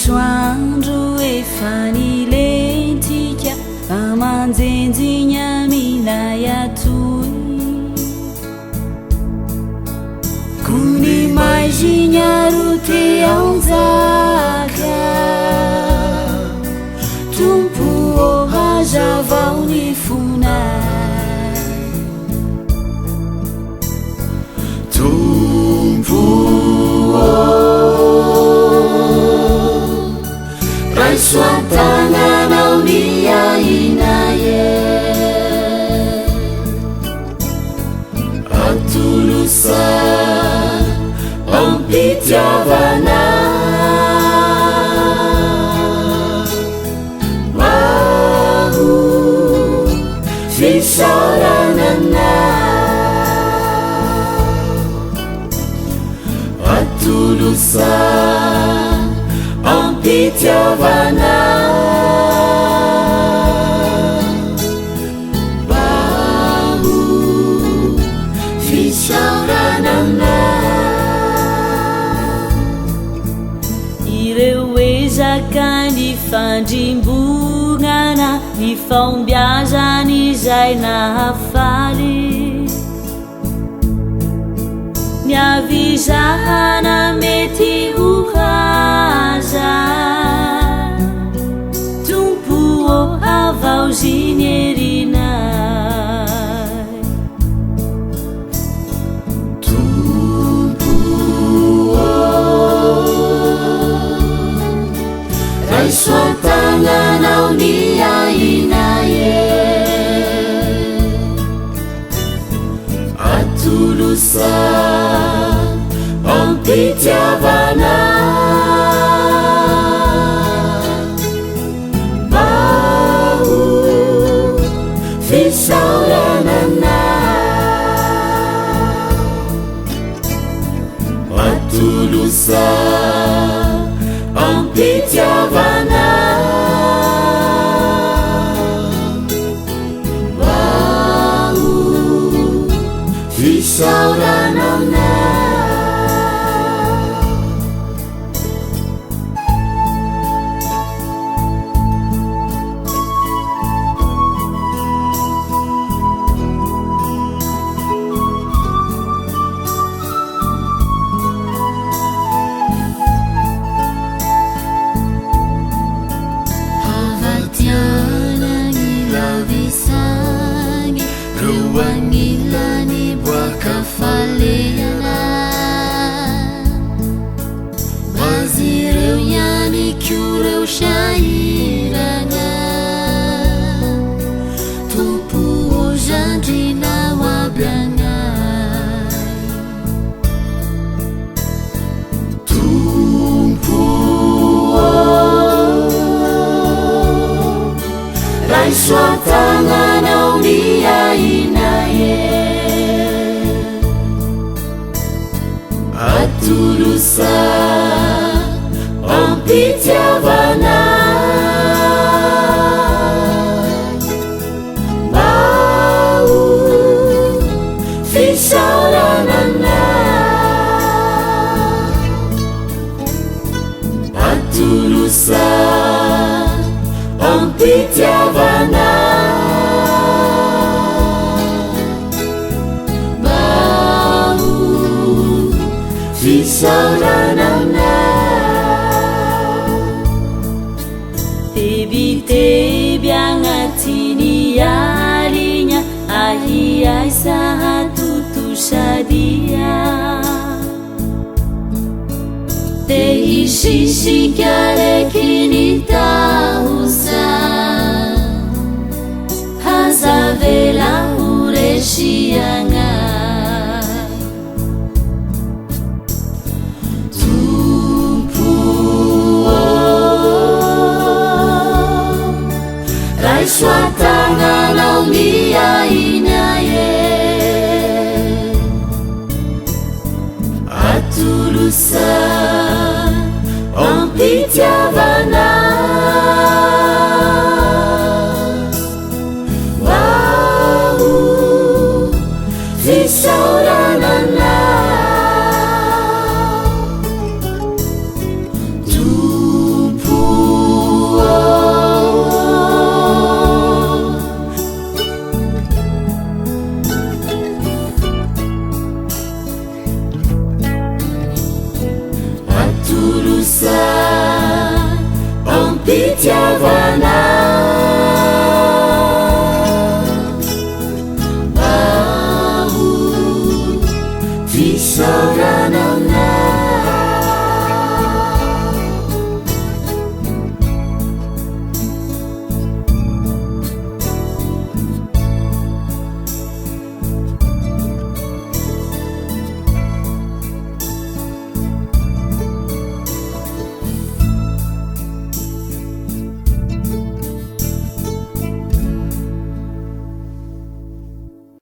masoandro efa nilentika amanjenjina milay atoy kuni maizinaro te aonjaka tompo hazavao ny fonay tompo raisoantananao ny ainaye atolosa ampitiavana maho fisaranana atolosa ampitiavana maho fisaranana ireo ezaka ny fandrimbonana ny fombiazany izay nahafaly ny avizahana mety ho haza tompo avao ziny erinay tompo raisoantananao ny ainaye atolosa ampitiavana maho fisaranana atolosa ampitiavana maho fisaranana ruangilani buakafaleana mazireu yani kureu shairana tupu ojandrina wabiana tompo raisoantananao ny ainaye atolosa ampitiavana maho fisaranana atolosa ampitiavana maho fisaranana tebiteby agnatiny alinya ahiay sahatotosadia te hisisikareki tahosa hazavela uresianga tompo raisoantananao ny ainaye atolosa ampitiavana